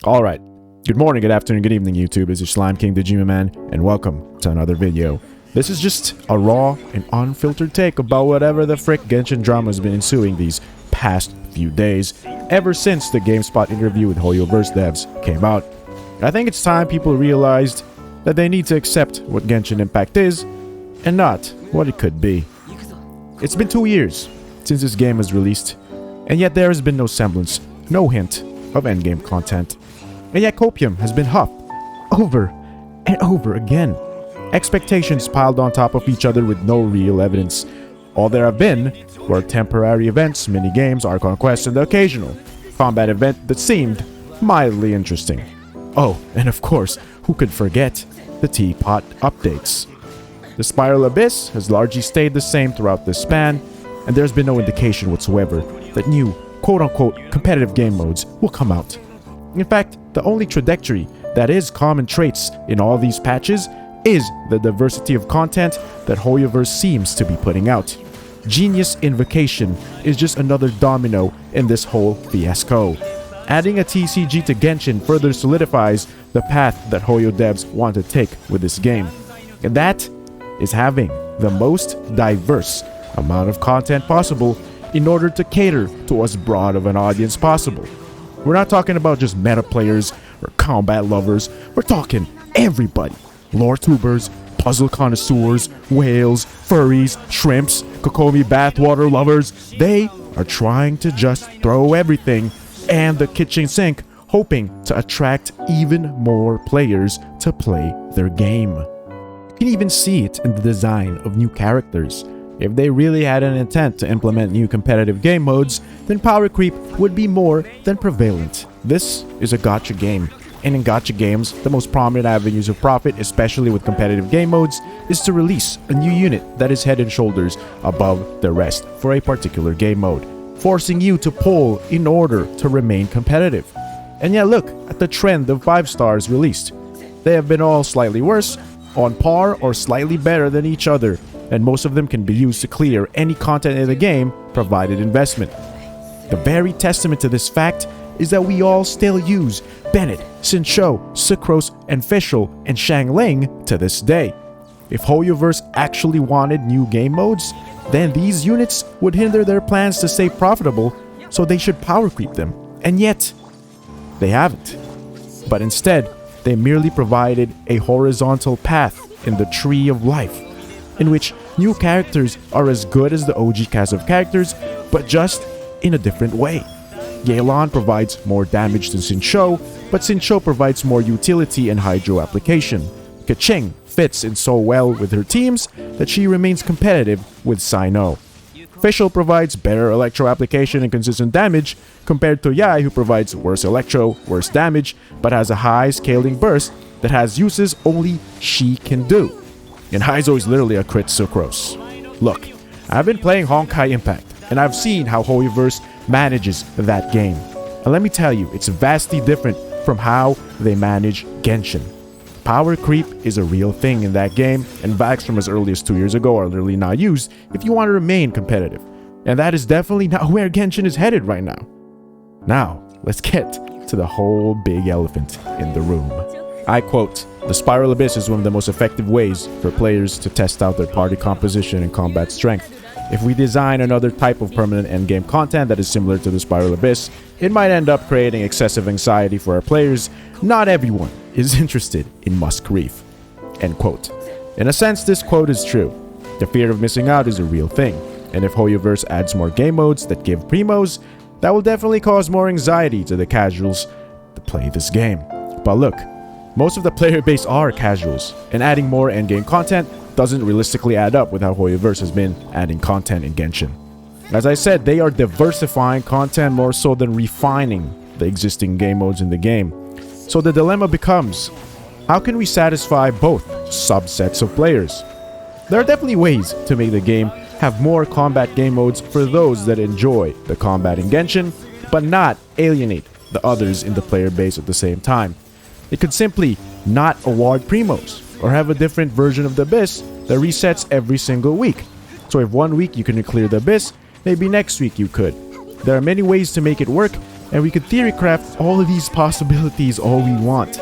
Alright, good morning, good afternoon, good evening YouTube. This is Slime King the Gmail Man, and welcome to another video. This is just a raw and unfiltered take about whatever the frick Genshin drama has been ensuing these past few days, ever since the GameSpot interview with hoyoverse devs came out. I think it's time people realized that they need to accept what Genshin Impact is, and not what it could be. It's been 2 years since this game was released, and yet there has been no semblance, no hint of endgame content. And yet copium has been huffed over and over again. Expectations piled on top of each other with no real evidence. All there have been were temporary events, mini-games, Archon quests, and the occasional combat event that seemed mildly interesting. Oh, and of course, who could forget the teapot updates? The Spiral Abyss has largely stayed the same throughout this span, and there's been no indication whatsoever that new quote-unquote competitive game modes will come out. In fact, the only trajectory that is common traits in all these patches is the diversity of content that hoyoverse seems to be putting out. Genius Invocation is just another domino in this whole fiasco. Adding a TCG to Genshin further solidifies the path that Hoyo devs want to take with this game. And that is having the most diverse amount of content possible in order to cater to as broad of an audience possible. We're not talking about just meta players or combat lovers, we're talking everybody. Lore tubers, puzzle connoisseurs, whales, furries, shrimps, Kokomi bathwater lovers. They are trying to just throw everything and the kitchen sink, hoping to attract even more players to play their game. You can even see it in the design of new characters. If they really had an intent to implement new competitive game modes, then power creep would be more than prevalent. This is a gacha game, and in gacha games, the most prominent avenues of profit, especially with competitive game modes, is to release a new unit that is head and shoulders above the rest for a particular game mode, forcing you to pull in order to remain competitive. And yet look at the trend of 5 stars released. They have been all slightly worse, on par or slightly better than each other, and most of them can be used to clear any content in the game provided investment. The very testament to this fact is that we all still use Bennett, Sincho, Sucrose, and Fischl, and Shangling to this day. If hoyoverse actually wanted new game modes, then these units would hinder their plans to stay profitable, so they should power creep them. And yet, they haven't. But instead, they merely provided a horizontal path in the tree of life, in which new characters are as good as the OG cast of characters, but just in a different way. Yelan provides more damage than Sincho, but Sincho provides more utility and hydro application. Keqing fits in so well with her teams that she remains competitive with Sino. Fischl provides better electro application and consistent damage compared to Yai, who provides worse electro, worse damage, but has a high scaling burst that has uses only she can do. And Heizo is literally a crit Sucrose. Look, I've been playing Genshin Impact, and I've seen how hoyoverse manages that game. And let me tell you, it's vastly different from how they manage Genshin. Power creep is a real thing in that game, and vacs from as early as 2 years ago are literally not used if you want to remain competitive. And that is definitely not where Genshin is headed right now. Now, let's get to the whole big elephant in the room. I quote, "The Spiral Abyss is one of the most effective ways for players to test out their party composition and combat strength. If we design another type of permanent endgame content that is similar to the Spiral Abyss, it might end up creating excessive anxiety for our players. Not everyone is interested in Musk Reef." End quote. In a sense, this quote is true. The fear of missing out is a real thing, and if hoyoverse adds more game modes that give primos, that will definitely cause more anxiety to the casuals to play this game. But look, most of the player base are casuals, and adding more endgame content doesn't realistically add up with how hoyoverse has been adding content in Genshin. As I said, they are diversifying content more so than refining the existing game modes in the game. So the dilemma becomes, how can we satisfy both subsets of players? There are definitely ways to make the game have more combat game modes for those that enjoy the combat in Genshin, but not alienate the others in the player base at the same time. It could simply not award primos, or have a different version of the Abyss that resets every single week. So if one week you can clear the Abyss, maybe next week you could. There are many ways to make it work, and we could theory craft all of these possibilities all we want.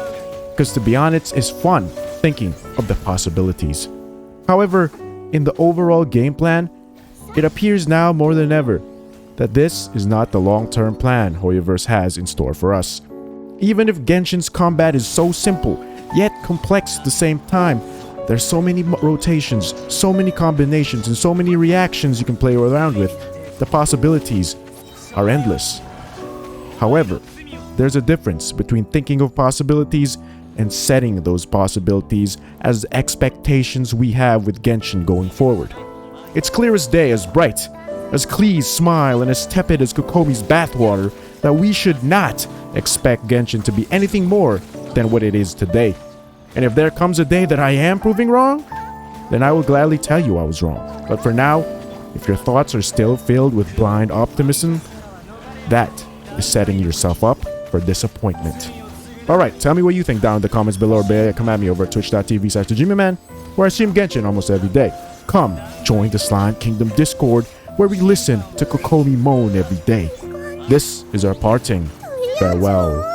Because to be honest, it's fun thinking of the possibilities. However, in the overall game plan, it appears now more than ever that this is not the long-term plan Hoyoverse has in store for us. Even if Genshin's combat is so simple, yet complex at the same time, there's so many rotations, so many combinations, and so many reactions you can play around with. The possibilities are endless. However, there's a difference between thinking of possibilities and setting those possibilities as expectations we have with Genshin going forward. It's clear as day, as bright as Klee's smile and as tepid as Kokomi's bathwater, that we should not expect Genshin to be anything more than what it is today. And if there comes a day that I am proving wrong, then I will gladly tell you I was wrong. But for now, if your thoughts are still filled with blind optimism, that is setting yourself up for disappointment. Alright, tell me what you think down in the comments below, or come at me over at twitch.tv/thejimmyman, where I stream Genshin almost every day. Come join the Slime Kingdom Discord, where we listen to Kokomi moan every day. This is our parting farewell.